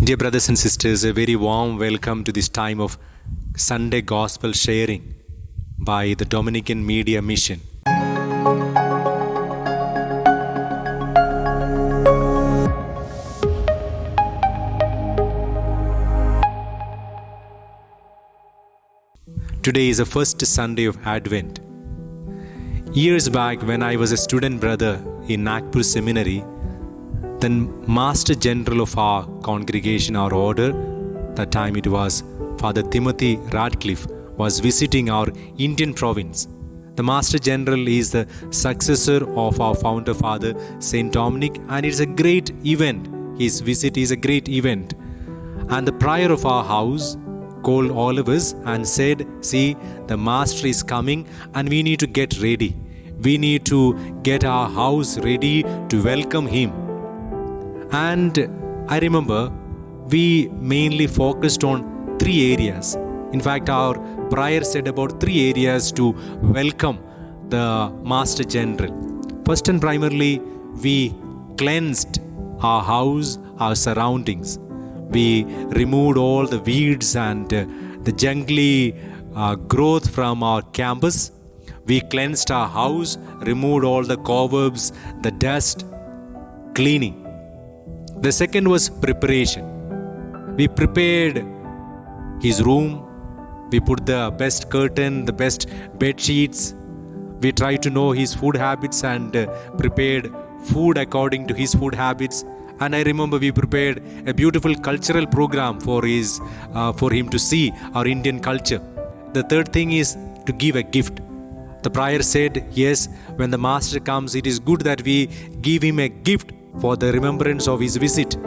Dear brothers and sisters, a very warm welcome to this time of Sunday Gospel sharing by the Dominican Media Mission. Today is the first Sunday of Advent. Years back, when I was a student brother in Nagpur Seminary, the Master General of our congregation, our order, that time it was Father Timothy Radcliffe, was visiting our Indian province. The Master General is the successor of our founder Father Saint Dominic, and it's a great event. His visit is a great event. And the prior of our house called all of us and said, "See, the Master is coming and we need to get ready. We need to get our house ready to welcome him." And I remember we mainly focused on three areas. In fact, our prior said about three areas to welcome the Master General. First and primarily, we cleansed our house, our surroundings. We removed all the weeds and the jungly growth from our campus. We cleansed our house, removed all the cobwebs, the dust, cleaning. The second was preparation. We prepared his room. We put the best curtain, the best bed sheets. We tried to know his food habits and prepared food according to his food habits. And I remember we prepared a beautiful cultural program for him to see our Indian culture. The third thing is to give a gift. The prior said, yes, when the Master comes, it is good that we give him a gift for the remembrance of his visit.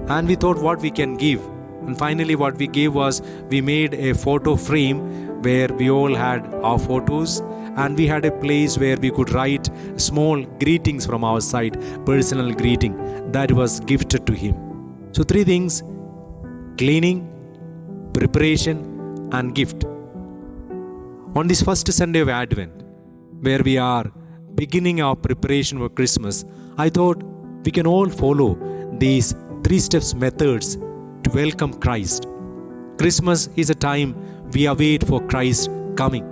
And we thought what we can give. And finally what we gave was, we made a photo frame where we all had our photos, and we had a place where we could write small greetings from our side, personal greeting that was gifted to him. So three things: cleaning, preparation, and gift. On this first Sunday of Advent, where we are beginning our preparation for Christmas, I thought we can all follow these three steps methods to welcome Christ. Christmas is a time we await for Christ coming.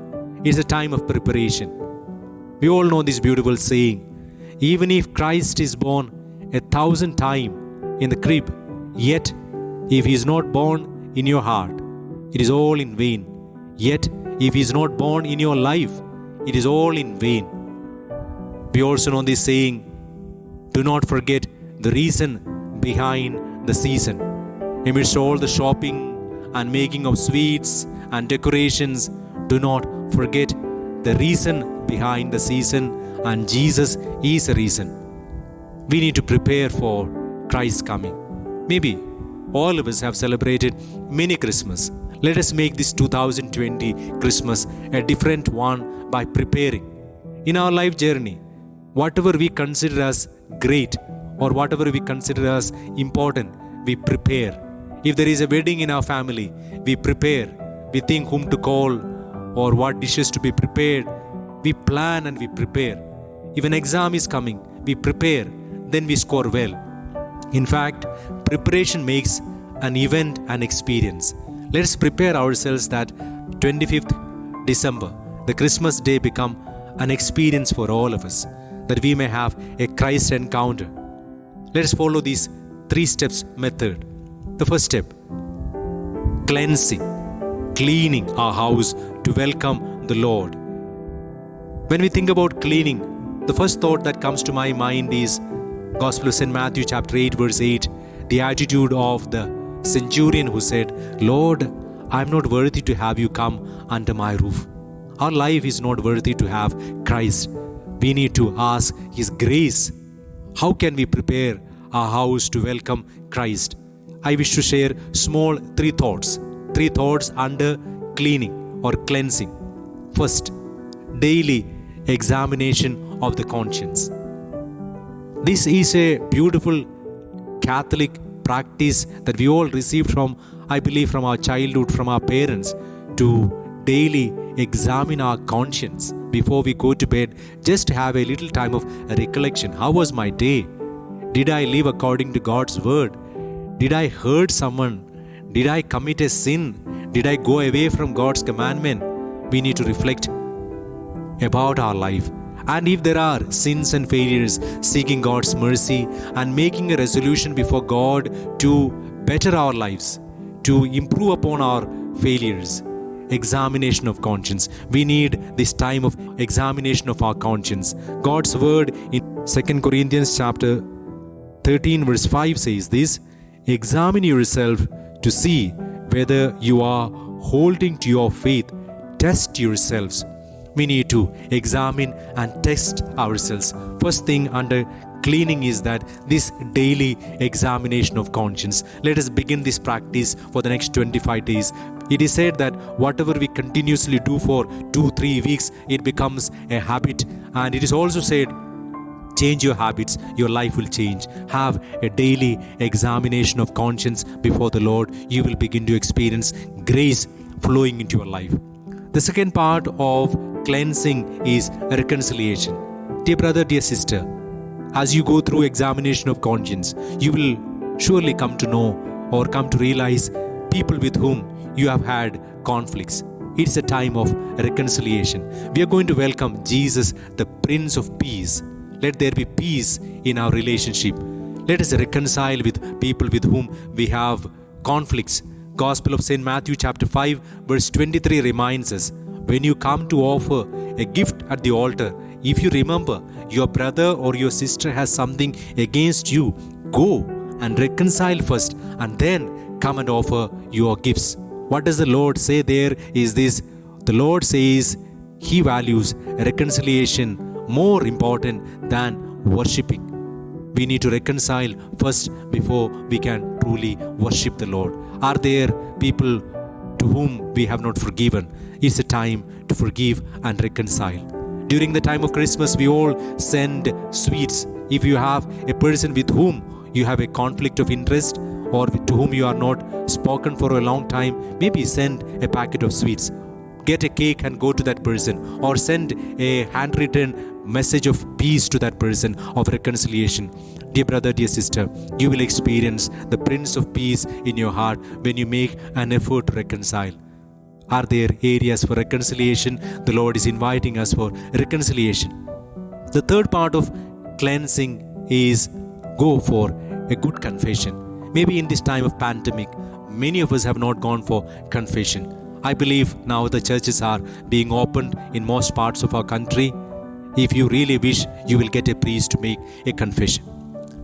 It's a time of preparation. We all know this beautiful saying: even if Christ is born 1,000 times in the crib, yet if he is not born in your heart, it is all in vain. Yet if he is not born in your life, it is all in vain. We also know this saying: do not forget the reason behind the season. Amidst all the shopping and making of sweets and decorations, do not forget the reason behind the season, and Jesus is the reason. We need to prepare for Christ's coming. Maybe all of us have celebrated many Christmas. Let us make this 2020 Christmas a different one by preparing. In our life journey, whatever we consider as great or whatever we consider as important, we prepare. If there is a wedding in our family, we prepare. We think whom to call or what dishes to be prepared. We plan and we prepare. If an exam is coming, we prepare. Then we score well. In fact, preparation makes an event an experience. Let us prepare ourselves that 25th December, the Christmas day, become an experience for all of us, that we may have a Christ encounter. Let us follow these three steps method. The first step: cleansing, cleaning our house to welcome the Lord. When we think about cleaning, the first thought that comes to my mind is Gospel of St. Matthew chapter 8 verse 8, the attitude of the centurion who said, "Lord, I am not worthy to have you come under my roof." Our life is not worthy to have Christ. We need to ask His grace. How can we prepare our house to welcome Christ? I wish to share small three thoughts under cleaning or cleansing. First, daily examination of the conscience. This is a beautiful Catholic practice that we all received from, I believe, from our childhood, from our parents, to daily examine our conscience before we go to bed. Just have a little time of recollection. How was my day? Did I live according to God's word? Did I hurt someone? Did I commit a sin? Did I go away from God's commandment? We need to reflect about our life. And if there are sins and failures, seeking God's mercy and making a resolution before God to better our lives, to improve upon our failures. Examination of conscience. We need this time of examination of our conscience. God's word in 2 Corinthians chapter 13 verse 5 says this: examine yourself to see whether you are holding to your faith. Test yourselves. We need to examine and test ourselves. First thing under cleaning is that this daily examination of conscience. Let us begin this practice for the next 25 days. It is said that whatever we continuously do for 2-3 weeks, it becomes a habit. And it is also said, change your habits, your life will change. Have a daily examination of conscience before the Lord. You will begin to experience grace flowing into your life. The second part of cleansing is reconciliation. Dear brother, dear sister, as you go through examination of conscience, you will surely come to know or come to realize people with whom you have had conflicts. It's a time of reconciliation. We are going to welcome Jesus, the Prince of Peace. Let there be peace in our relationship. Let us reconcile with people with whom we have conflicts. Gospel of St. Matthew chapter 5 verse 23 reminds us, when you come to offer a gift at the altar, if you remember your brother or your sister has something against you, go and reconcile first and then come and offer your gifts. What does the Lord say there is this: the Lord says He values reconciliation more important than worshipping. We need to reconcile first before we can truly worship the Lord. Are there people to whom we have not forgiven? It's a time to forgive and reconcile. During the time of Christmas, we all send sweets. If you have a person with whom you have a conflict of interest or to whom you are not spoken for a long time, maybe send a packet of sweets. Get a cake and go to that person, or send a handwritten message of peace to that person, of reconciliation. Dear brother, dear sister, you will experience the Prince of Peace in your heart when you make an effort to reconcile. Are there areas for reconciliation? The Lord is inviting us for reconciliation. The third part of cleansing is go for a good confession. Maybe in this time of pandemic, many of us have not gone for confession. I believe now the churches are being opened in most parts of our country. If you really wish, you will get a priest to make a confession.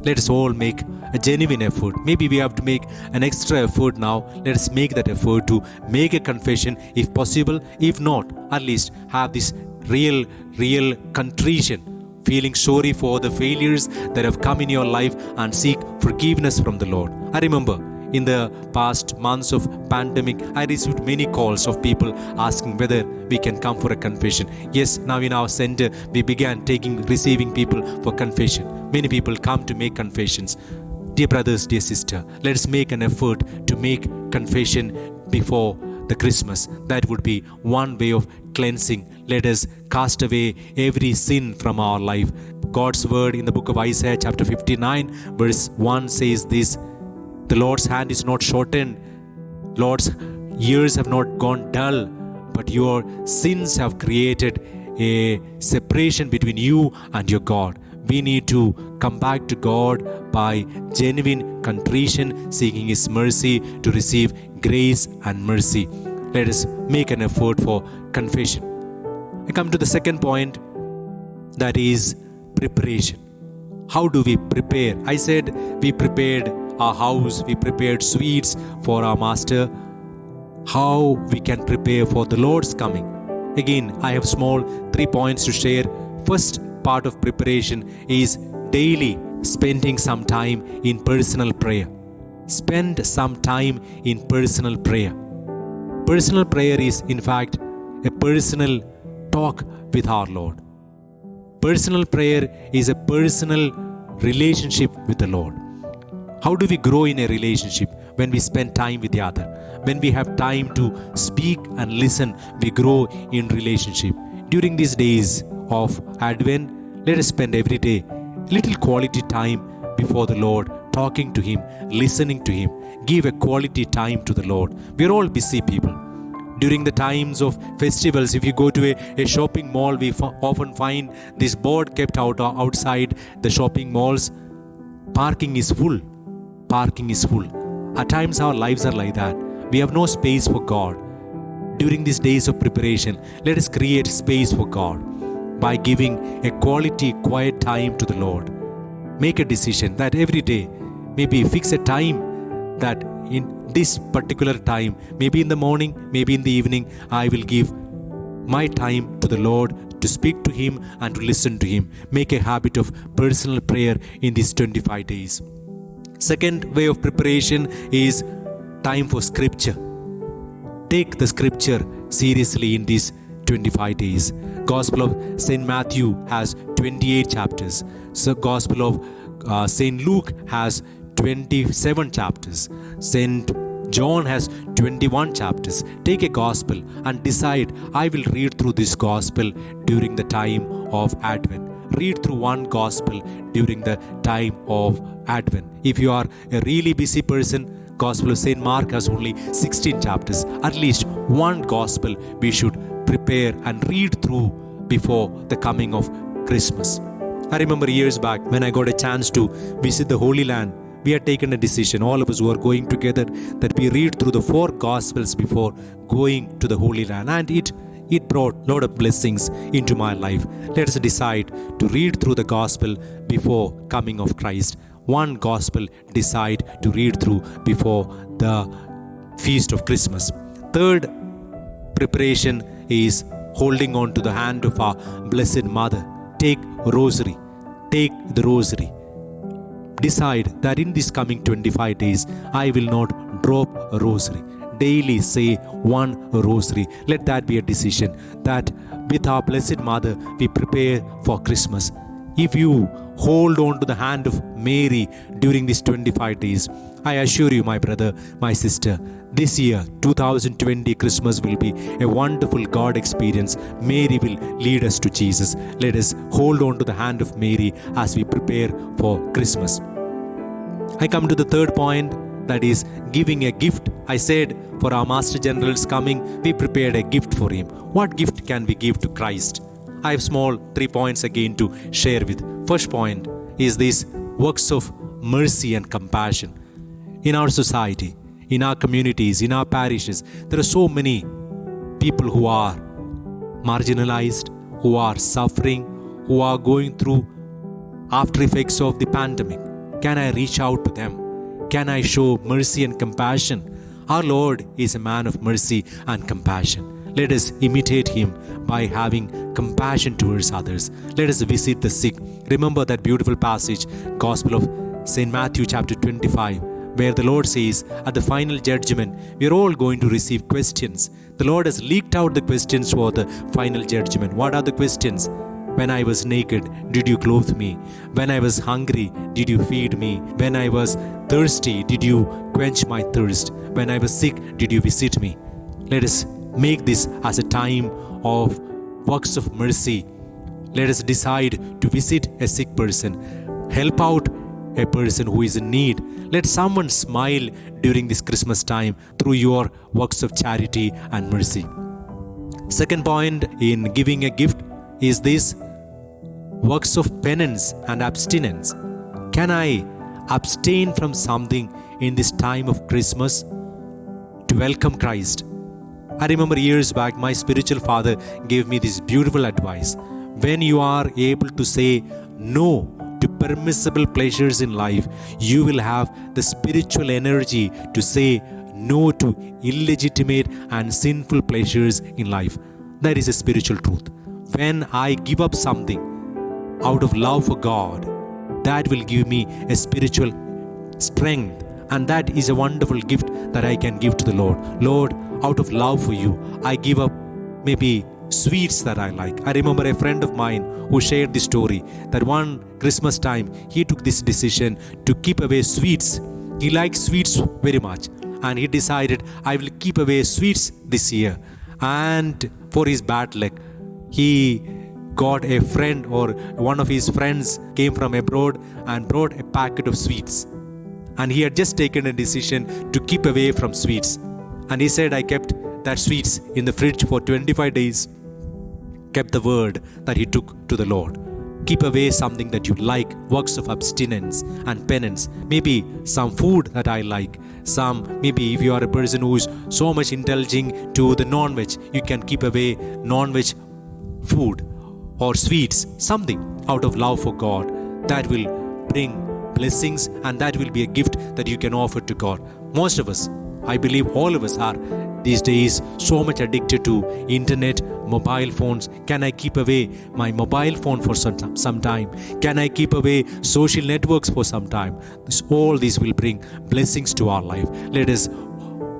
Let us all make a genuine effort. Maybe we have to make an extra effort now. Let us make that effort to make a confession if possible. If not, at least have this real contrition, feeling sorry for the failures that have come in your life and seek forgiveness from the Lord. I remember in the past months of pandemic, I received many calls of people asking whether we can come for a confession. Yes, now in our center, we began receiving people for confession. Many people come to make confessions. Dear brothers, dear sister, let us make an effort to make confession before the Christmas. That would be one way of cleansing. Let us cast away every sin from our life. God's word in the book of Isaiah chapter 59 verse 1 says this: the Lord's hand is not shortened, Lord's ears have not gone dull, but your sins have created a separation between you and your God. We need to come back to God by genuine contrition, seeking His mercy to receive grace and mercy. Let us make an effort for confession. I come to the second point, that is preparation. How do we prepare? I said we prepared our house, we prepared sweets for our master. How we can prepare for the Lord's coming? Again, I have small 3 points to share. First part of preparation is daily spending some time in personal prayer. Spend some time in personal prayer. Personal prayer is in fact a personal talk with our Lord. Personal prayer is a personal relationship with the Lord. How do we grow in a relationship? When we spend time with the other. When we have time to speak and listen, we grow in relationship. During these days of Advent, let us spend every day little quality time before the Lord talking to Him, listening to Him. Give a quality time to the Lord. We are all busy people. During the times of festivals, if you go to a shopping mall, we often find this board kept outside the shopping malls. Parking is full. Parking is full. At times our lives are like that. We have no space for God. During these days of preparation, let us create space for God by giving a quality, quiet time to the Lord. Make a decision that every day, maybe fix a time that in this particular time, maybe in the morning, maybe in the evening, I will give my time to the Lord to speak to Him and to listen to Him. Make a habit of personal prayer in these 25 days. Second way of preparation is time for scripture. Take the scripture seriously in these 25 days. Gospel of St. Matthew has 28 chapters. So Gospel of St. Luke has 27 chapters. St. John has 21 chapters. Take a gospel and decide, I will read through this gospel during the time of Advent. Read through one gospel during the time of Advent. If you are a really busy person, Gospel of St. Mark has only 16 chapters. At least one gospel we should prepare and read through before the coming of Christmas. I remember years back when I got a chance to visit the Holy Land, we had taken a decision, all of us who are going together, that we read through the 4 Gospels before going to the Holy Land. And it brought a lot of blessings into my life. Let us decide to read through the Gospel before coming of Christ. One Gospel decide to read through before the feast of Christmas. Third preparation is holding on to the hand of our Blessed Mother. Take rosary. Take the rosary. Decide that in these coming 25 days, I will not drop a rosary. Daily say one rosary. Let that be a decision that with our Blessed Mother, we prepare for Christmas. If you hold on to the hand of Mary during these 25 days, I assure you, my brother, my sister, this year, 2020 Christmas will be a wonderful God experience. Mary will lead us to Jesus. Let us hold on to the hand of Mary as we prepare for Christmas. I come to the third point, that is giving a gift. I said for our Master General's coming, we prepared a gift for him. What gift can we give to Christ? I have small 3 points again to share with. First point is this: works of mercy and compassion. In our society, in our communities, in our parishes, there are so many people who are marginalized, who are suffering, who are going through after effects of the pandemic. Can I reach out to them? Can I show mercy and compassion? Our Lord is a man of mercy and compassion. Let us imitate Him by having compassion towards others. Let us visit the sick. Remember that beautiful passage, Gospel of St. Matthew chapter 25, where the Lord says, at the final judgment, we are all going to receive questions. The Lord has leaked out the questions for the final judgment. What are the questions? When I was naked, did you clothe me? When I was hungry, did you feed me? When I was thirsty, did you quench my thirst? When I was sick, did you visit me? Let us make this as a time of works of mercy. Let us decide to visit a sick person, help out a person who is in need. Let someone smile during this Christmas time through your works of charity and mercy. Second point in giving a gift is this: works of penance and abstinence. Can I abstain from something in this time of Christmas to welcome Christ? I remember years back, my spiritual father gave me this beautiful advice. When you are able to say no to permissible pleasures in life, you will have the spiritual energy to say no to illegitimate and sinful pleasures in life. That is a spiritual truth. When I give up something out of love for God, that will give me a spiritual strength, and that is a wonderful gift that I can give to the Lord. Lord, out of love for you, I give up maybe sweets that I like. I remember a friend of mine who shared this story that one Christmas time he took this decision to keep away sweets. He likes sweets very much, and he decided, I will keep away sweets this year. And for his bad luck, he got a friend, or one of his friends came from abroad and brought a packet of sweets. and he had just taken a decision to keep away from sweets. And he said, I kept that sweets in the fridge for 25 days, kept the word that he took to the Lord. Keep away something that you like, works of abstinence and penance. Maybe some food that I like. Maybe if you are a person who is so much indulging to the non-veg, you can keep away non-veg food or sweets, something out of love for God that will bring blessings, and that will be a gift that you can offer to God. Most of us, I believe all of us, are these days so much addicted to internet, mobile phones. Can I keep away my mobile phone for some time? Can I keep away social networks for some time? All these will bring blessings to our life. Let us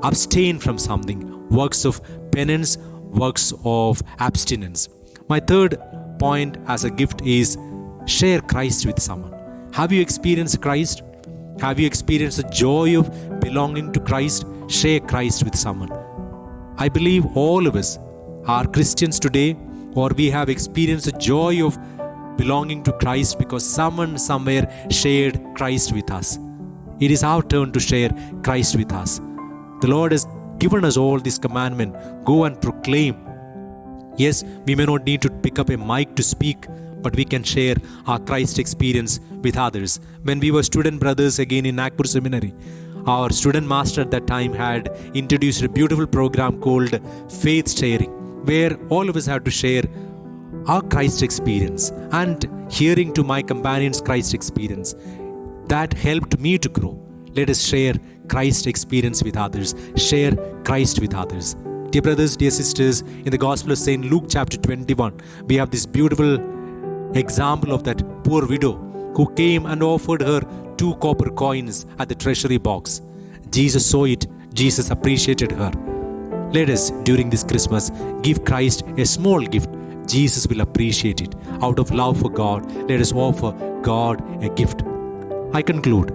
abstain from something, works of penance, works of abstinence. My third point as a gift is share Christ with someone. Have you experienced Christ? Have you experienced the joy of belonging to Christ? Share Christ with someone. I believe all of us are Christians today, or we have experienced the joy of belonging to Christ because someone somewhere shared Christ with us. It is our turn to share Christ with us. The Lord has given us all this commandment. Go and proclaim. Yes, we may not need to pick up a mic to speak, but we can share our Christ experience with others. When we were student brothers again in Nagpur Seminary, our student master at that time had introduced a beautiful program called Faith Sharing, where all of us had to share our Christ experience. And hearing to my companions' Christ experience, that helped me to grow. Let us share Christ experience with others. Share Christ with others. Dear brothers, dear sisters, in the Gospel of St. Luke chapter 21, we have this beautiful example of that poor widow who came and offered her 2 copper coins at the treasury box. Jesus saw it. Jesus appreciated her. Let us, during this Christmas, give Christ a small gift. Jesus will appreciate it. Out of love for God, let us offer God a gift. I conclude.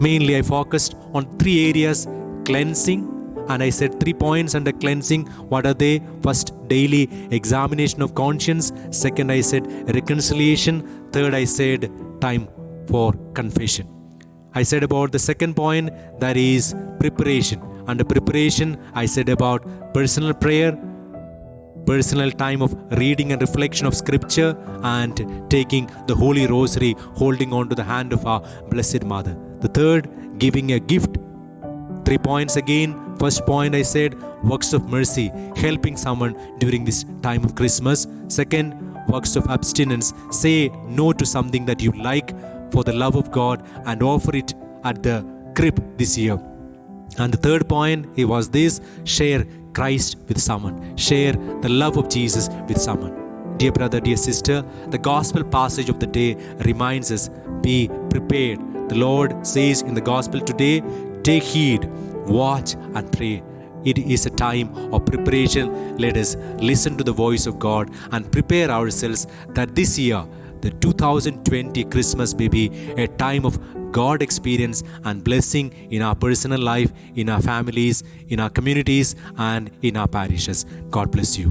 Mainly I focused on 3 areas: cleansing, and I said 3 points under cleansing. What are they? First, daily examination of conscience. Second, I said reconciliation. Third, I said time for confession. I said about the second point, that is preparation. Under preparation, I said about personal prayer, personal time of reading and reflection of scripture, and taking the Holy Rosary, holding on to the hand of our Blessed Mother. The third, giving a gift. 3 points again. First point I said, works of mercy, helping someone during this time of Christmas. Second, works of abstinence, say no to something that you like for the love of God and offer it at the crib this year. And the third point, it was this: share Christ with someone. Share the love of Jesus with someone. Dear brother, dear sister, the gospel passage of the day reminds us, be prepared. The Lord says in the gospel today, take heed, watch and pray. It is a time of preparation. Let us listen to the voice of God and prepare ourselves that this year, the 2020 Christmas may be a time of God experience and blessing in our personal life, in our families, in our communities, and in our parishes. God bless you.